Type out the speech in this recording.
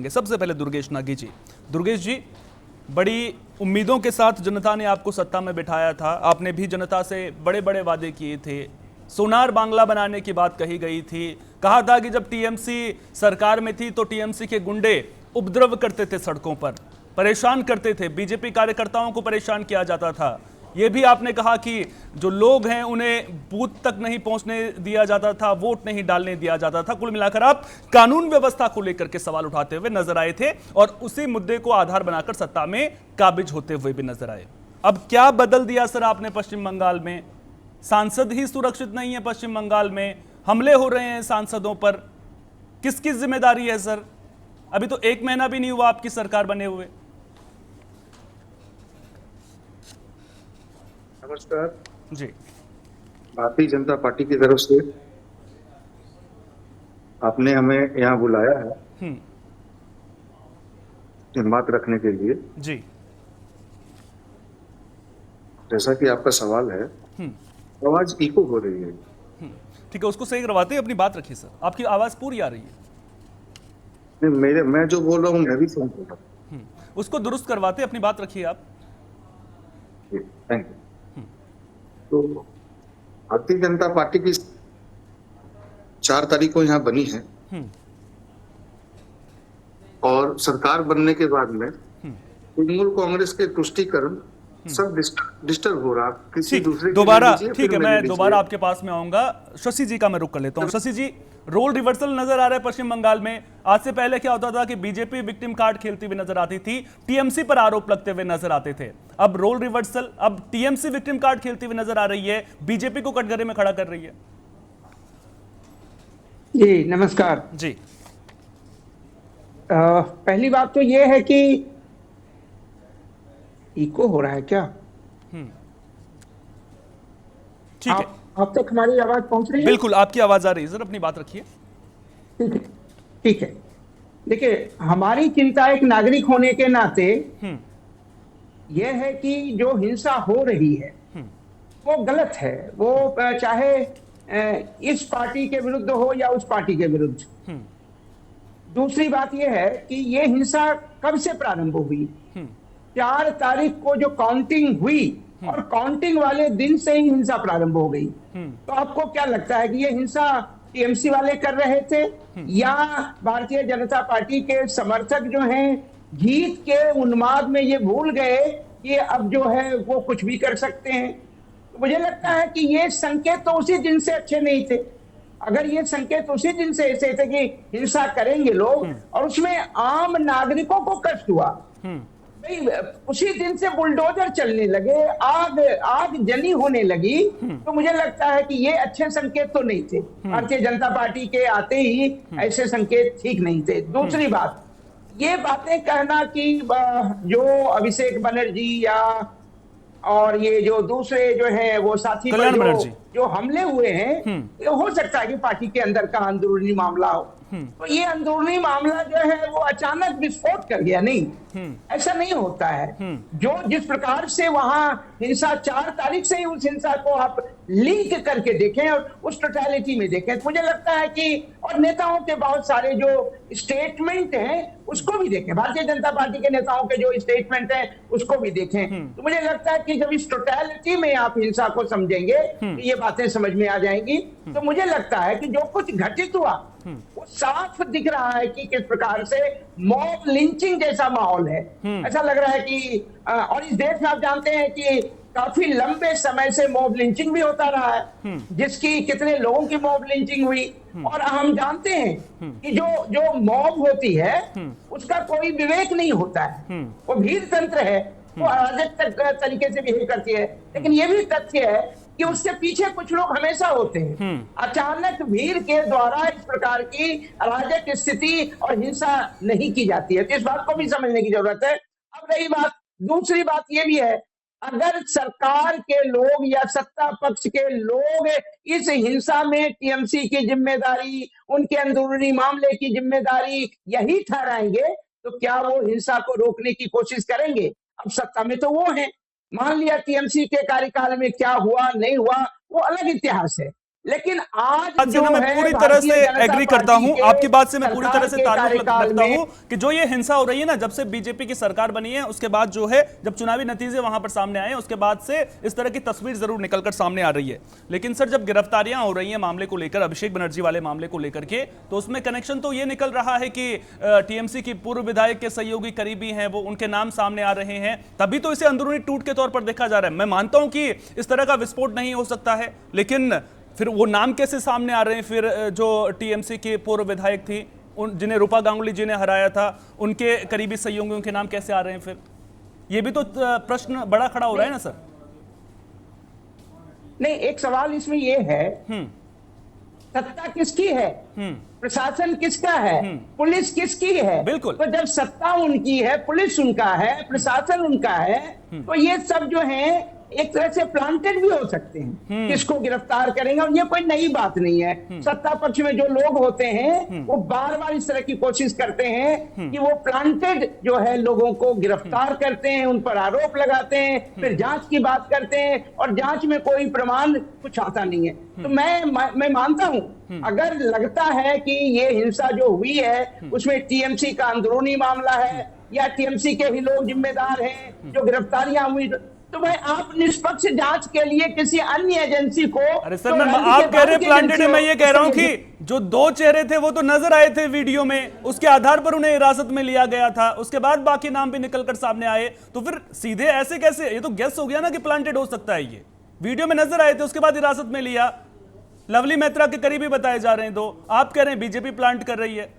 जाएंगे। सबसे पहले दुर्गेश नागी जी। दुर्गेश जी, बड़ी उम्मीदों के साथ जनता ने आपको सत्ता में बिठाया था, आपने भी जनता से बड़े बड़े वादे किए थे, सोनार बांग्ला बनाने की बात कही गई थी, कहा था कि जब टीएमसी सरकार में थी तो टीएमसी के गुंडे उपद्रव करते थे, सड़कों पर परेशान करते थे, बीजेपी कार्यकर्ताओं को परेशान किया जाता था। यह भी आपने कहा कि जो लोग हैं उन्हें बूथ तक नहीं पहुंचने दिया जाता था, वोट नहीं डालने दिया जाता था। कुल मिलाकर आप कानून व्यवस्था को लेकर के सवाल उठाते हुए नजर आए थे और उसी मुद्दे को आधार बनाकर सत्ता में काबिज होते हुए भी नजर आए। अब क्या बदल दिया सर आपने पश्चिम बंगाल में? सांसद ही सुरक्षित नहीं है पश्चिम बंगाल में, हमले हो रहे हैं सांसदों पर, किसकी जिम्मेदारी है सर? अभी तो 1 महीना भी नहीं हुआ आपकी सरकार बने हुए। नमस्कार जी। भारतीय जनता पार्टी की तरफ से आपने हमें यहाँ बुलाया है बात रखने के लिए। जी। जैसा कि आपका सवाल है, आवाज इको हो रही है। ठीक है, उसको सही करवाते हैं, अपनी बात रखिए सर, आपकी आवाज पूरी आ रही है। नहीं, मैं जो बोल रहा हूँ मैं भी सुन रहा हूँ। उसको दुरुस्त करवाते, अपनी बात रखिए आप। Thank you. तो भारतीय जनता पार्टी की 4 तारीख को यहाँ बनी है और सरकार बनने के बाद में तृणमूल कांग्रेस के तुष्टीकरण सब डिस्टर्ब हो रहा। किसी दूसरे दोबारा, ठीक है, मैं दोबारा आपके पास में आऊंगा। शशि जी का मैं रुक कर लेता हूं। शशि जी, रोल रिवर्सल नजर आ रहा है पश्चिम बंगाल में। आज से पहले क्या होता था कि बीजेपी विक्टिम कार्ड खेलती हुई नजर आती थी, टीएमसी पर आरोप लगते हुए नजर आते थे। अब रोल रिवर्सल, अब टीएमसी विक्टिम कार्ड खेलती हुई नजर आ रही है, बीजेपी को कटघरे में खड़ा कर रही है। जी नमस्कार जी। पहली बात तो ये है कि इको हो रहा है क्या? ठीक है, आप तक हमारी आवाज पहुंच रही है? बिल्कुल आपकी आवाज आ रही है सर, अपनी बात रखिए। ठीक है, ठीक है। देखिए, हमारी चिंता एक नागरिक होने के नाते यह है कि जो हिंसा हो रही है वो गलत है। वो चाहे इस पार्टी के विरुद्ध हो या उस पार्टी के विरुद्ध। दूसरी बात यह है कि ये हिंसा कब से प्रारंभ हुई? 4 तारीख को जो काउंटिंग हुई और काउंटिंग वाले दिन से ही हिंसा प्रारंभ हो गई। तो आपको क्या लगता है कि ये हिंसा टीएमसी वाले कर रहे थे या भारतीय जनता पार्टी के समर्थक जो हैं जीत के उन्माद में ये भूल गए कि अब जो है वो कुछ भी कर सकते हैं? तो मुझे लगता है कि ये संकेत तो उसी दिन से अच्छे नहीं थे। अगर ये संकेत उसी दिन से ऐसे थे कि हिंसा करेंगे लोग और उसमें आम नागरिकों को कष्ट हुआ, उसी दिन से बुलडोजर चलने लगे, आग जनी होने लगी, तो मुझे लगता है कि ये अच्छे संकेत तो नहीं थे। भारतीय जनता पार्टी के आते ही ऐसे संकेत ठीक नहीं थे। दूसरी बात, ये बातें कहना कि जो अभिषेक बनर्जी या और ये जो दूसरे जो है वो साथी जो हमले हुए हैं, हो सकता है कि पार्टी के अंदर का अंदरूनी मामला हो। तो ये अंदरूनी मामला जो है वो अचानक विस्फोट कर गया, नहीं, ऐसा नहीं होता है। जो जिस प्रकार से वहां हिंसा 4 तारीख से ही उस हिंसा को आप लिंक करके देखें और उस टोटलिटी में देखें, तो मुझे लगता है कि और नेताओं के बहुत सारे जो स्टेटमेंट हैं उसको भी देखें, भारतीय जनता पार्टी के नेताओं के जो स्टेटमेंट हैं उसको भी देखें, तो मुझे लगता है कि जब इस टोटलिटी में आप हिंसा को समझेंगे ये बातें समझ में आ जाएंगी। तो मुझे लगता है कि जो कुछ घटित हुआ वो साफ दिख रहा है कि किस प्रकार से मॉब लिंचिंग जैसा माहौल है। ऐसा लग रहा है कि और इस देश में आप जानते हैं कि काफी लंबे समय से मॉब लिंचिंग भी होता रहा है, जिसकी कितने लोगों की मॉब लिंचिंग हुई। और हम जानते हैं कि जो मॉब होती है उसका कोई विवेक नहीं होता है, वो भीड़ तंत्र है, वो अराजक तरीके से बिहेव करती है। लेकिन ये भी तथ्य है कि उसके पीछे कुछ लोग हमेशा होते हैं। अचानक भीड़ के द्वारा इस प्रकार की अराजक स्थिति और हिंसा नहीं की जाती है, तो इस बात को भी समझने की जरूरत है। अब रही बात, दूसरी बात ये भी है, अगर सरकार के लोग या सत्ता पक्ष के लोग इस हिंसा में टीएमसी की जिम्मेदारी, उनके अंदरूनी मामले की जिम्मेदारी यही ठहराएंगे तो क्या वो हिंसा को रोकने की कोशिश करेंगे? अब सत्ता में तो वो है, मान लिया टीएमसी के कार्यकाल में क्या हुआ नहीं हुआ वो अलग इतिहास है, लेकिन आज बात से जो ना मैं है पूरी तरह भारतीय से जनता एग्री करता पार्टी हूं, के आपकी बात से मैं पूरी सरकार तरह से के ताल्लुक कार्यकाल रखता में हूं कि जो ये हिंसा हो रही है ना, जब से बीजेपी की सरकार बनी है उसके बाद जो है, जब चुनावी नतीजे वहां पर सामने आए उसके बाद से इस तरह की तस्वीर जरूर निकलकर सामने आ रही है। लेकिन सर, जब गिरफ्तारियां हो रही हैं मामले को लेकर, अभिषेक बनर्जी वाले मामले को लेकर के, तो उसमें कनेक्शन तो ये निकल रहा है कि टीएमसी की पूर्व विधायक के सहयोगी करीबी हैं, वो उनके नाम सामने आ रहे हैं, तभी तो इसे अंदरूनी टूट के तौर पर देखा जा रहा है। मैं मानता हूं कि इस तरह का विस्फोट नहीं हो सकता है, लेकिन फिर वो नाम कैसे सामने आ रहे हैं? फिर जो टीएमसी के पूर्व विधायक थी, उन जिन्हें रूपा गांगुली जी ने हराया था, उनके करीबी सहयोगियों के नाम कैसे आ रहे हैं? फिर ये भी तो प्रश्न बड़ा खड़ा हो रहा है ना सर। नहीं, एक सवाल इसमें ये है, सत्ता किसकी है? प्रशासन किसका है? पुलिस किसकी है? बिल्कुल। तो जब सत्ता उनकी है, पुलिस उनका है, प्रशासन उनका है, तो ये सब जो है एक तरह से प्लांटेड भी हो सकते हैं, किसको गिरफ्तार करेंगे। और ये कोई नई बात नहीं है। सत्ता पक्ष में जो लोग होते हैं वो बार बार इस तरह की कोशिश करते हैं कि वो प्लांटेड जो है लोगों को गिरफ्तार करते हैं, उन पर आरोप लगाते हैं, फिर जांच की बात करते हैं और जांच में कोई प्रमाण कुछ आता नहीं है। तो मैं मानता हूं, अगर लगता है कि ये हिंसा जो हुई है उसमें टीएमसी का अंदरूनी मामला है या टीएमसी के ही लोग जिम्मेदार हैं, जो गिरफ्तारियां हुई, तो भाई आप निष्पक्ष जांच के लिए किसी अन्य एजेंसी को। अरे सर, आप कह रहे हैं प्लांटेड है, मैं ये कह रहा हूं कि जो दो चेहरे थे वो तो नजर आए थे वीडियो में, उसके आधार पर उन्हें हिरासत में लिया गया था, उसके बाद बाकी नाम भी निकलकर सामने आए, तो फिर सीधे ऐसे कैसे? ये तो गेस हो गया ना कि प्लांटेड हो सकता है। ये वीडियो में नजर आए थे, उसके बाद हिरासत में लिया, लवली मेहता के करीबी बताए जा रहे हैं, तो आप कह रहे हैं बीजेपी प्लांट कर रही है।